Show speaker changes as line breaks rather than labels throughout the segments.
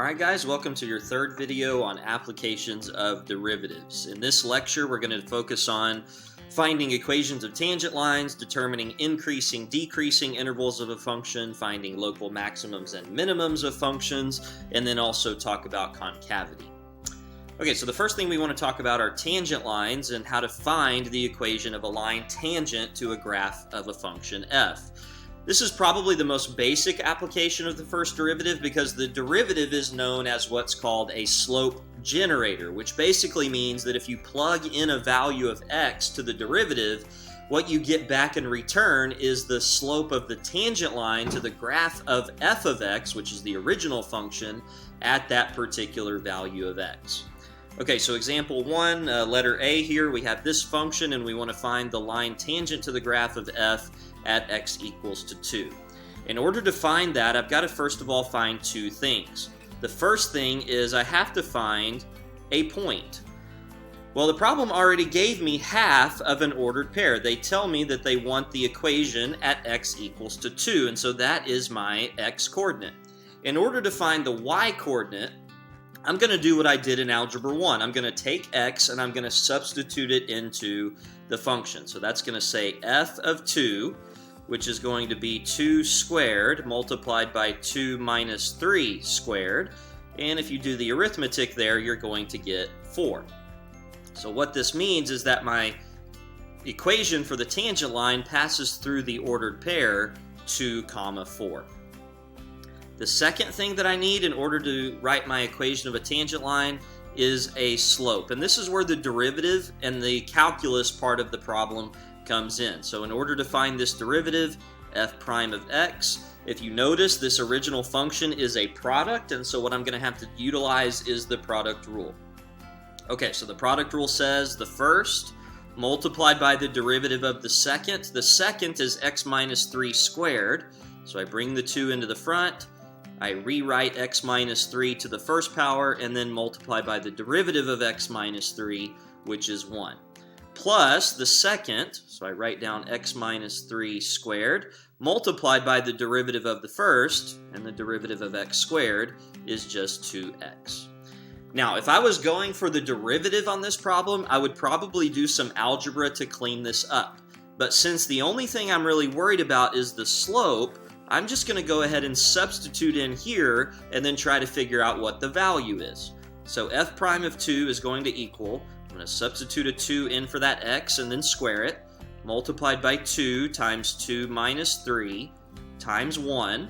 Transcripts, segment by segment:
Alright guys, welcome to your third video on applications of derivatives. In this lecture we're going to focus on finding equations of tangent lines, determining increasing, decreasing intervals of a function, finding local maximums and minimums of functions, and then also talk about concavity. Okay, so the first thing we want to talk about are tangent lines and how to find the equation of a line tangent to a graph of a function f. This is probably the most basic application of the first derivative because the derivative is known as what's called a slope generator, which basically means that if you plug in a value of x to the derivative, what you get back in return is the slope of the tangent line to the graph of f of x, which is the original function, at that particular value of x. Okay, so example 1, letter A here, we have this function and we want to find the line tangent to the graph of f at x equals to 2. In order to find that, I've got to first of all find two things. The first thing is I have to find a point. Well, the problem already gave me half of an ordered pair. They tell me that they want the equation at x equals to 2, and so that is my x coordinate. In order to find the y coordinate, I'm going to do what I did in Algebra 1. I'm going to take x and I'm going to substitute it into the function. So that's going to say f of 2, which is going to be 2 squared multiplied by 2 minus 3 squared. And if you do the arithmetic there, you're going to get 4. So what this means is that my equation for the tangent line passes through the ordered pair 2, 4. The second thing that I need in order to write my equation of a tangent line is a slope. And this is where the derivative and the calculus part of the problem comes in. So in order to find this derivative, f prime of x, if you notice, this original function is a product, and so what I'm going to have to utilize is the product rule. Okay, so the product rule says the first multiplied by the derivative of the second. The second is x minus 3 squared, so I bring the 2 into the front. I rewrite x minus 3 to the first power and then multiply by the derivative of x minus 3, which is 1. Plus the second, so I write down x minus 3 squared, multiplied by the derivative of the first, and the derivative of x squared is just 2x. Now, if I was going for the derivative on this problem, I would probably do some algebra to clean this up. But since the only thing I'm really worried about is the slope, I'm just going to go ahead and substitute in here and then try to figure out what the value is. So f prime of 2 is going to equal, I'm going to substitute a 2 in for that x and then square it, multiplied by 2 times 2 minus 3 times 1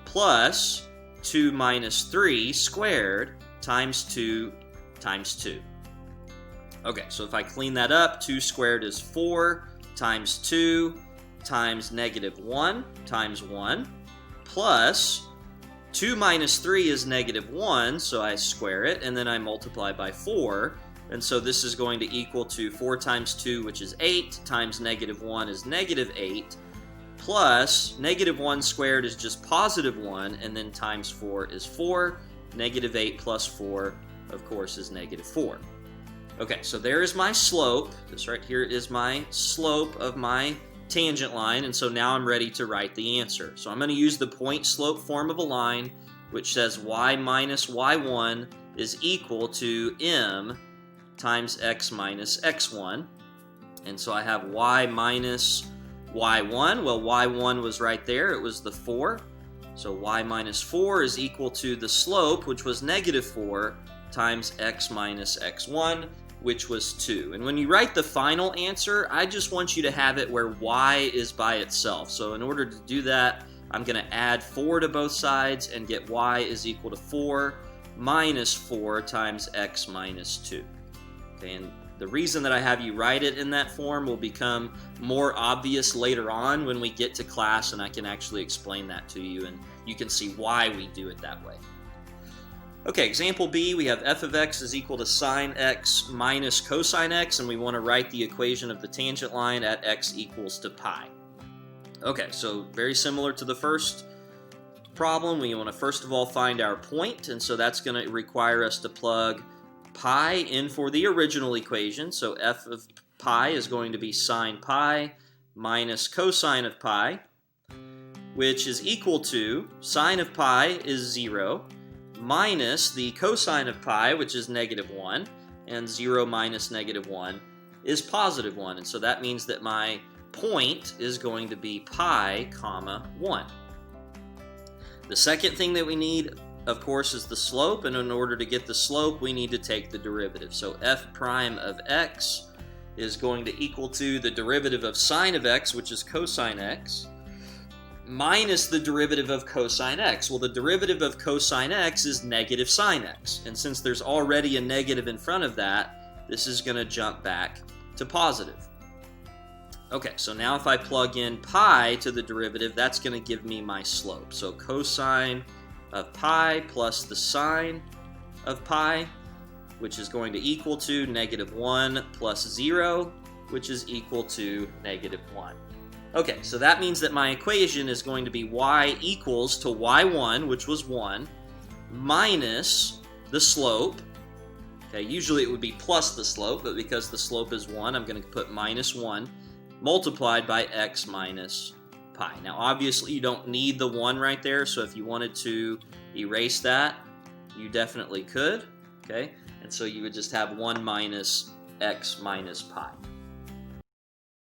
plus 2 minus 3 squared times 2 times 2. Okay, so if I clean that up, 2 squared is 4 times 2 times negative 1 times 1 plus 2 minus 3 is negative 1, so I square it and then I multiply by 4, and so this is going to equal to 4 times 2, which is 8, times negative 1 is negative 8, plus negative 1 squared is just positive 1, and then times 4 is 4. Negative 8 plus 4, of course, is negative 4. Okay, so there is my slope. This right here is my slope of my tangent line, and so now I'm ready to write the answer. So I'm going to use the point slope form of a line, which says y minus y1 is equal to m times x minus x1. And so I have y minus y1. Well, y1 was right there. It was the 4. So y minus 4 is equal to the slope, which was negative 4, times x minus x1, which was 2. And when you write the final answer, I just want you to have it where y is by itself. So in order to do that, I'm going to add 4 to both sides and get y is equal to 4 minus 4 times x minus 2. Okay, and the reason that I have you write it in that form will become more obvious later on when we get to class and I can actually explain that to you and you can see why we do it that way. Okay, example B, we have f of x is equal to sine x minus cosine x, and we want to write the equation of the tangent line at x equals to pi. Okay, so very similar to the first problem, we want to first of all find our point, and so that's going to require us to plug pi in for the original equation. So f of pi is going to be sine pi minus cosine of pi, which is equal to, sine of pi is 0, minus the cosine of pi, which is -1, and 0 minus -1 is +1. And so that means that my point is going to be pi, comma 1. The second thing that we need, of course, is the slope, and in order to get the slope, we need to take the derivative. So f prime of x is going to equal to the derivative of sine of x, which is cosine x, minus the derivative of cosine x. Well, the derivative of cosine x is negative sine x, and since there's already a negative in front of that, this is going to jump back to positive. Okay, so now if I plug in pi to the derivative, that's going to give me my slope. So cosine of pi plus the sine of pi, which is going to equal to -1 plus 0, which is equal to -1. Okay, so that means that my equation is going to be y equals to y1, which was 1, minus the slope. Okay, usually it would be plus the slope, but because the slope is 1, I'm going to put -1 multiplied by x minus pi. Now, obviously, you don't need the 1 right there, so if you wanted to erase that, you definitely could, okay? And so you would just have 1 minus x minus pi.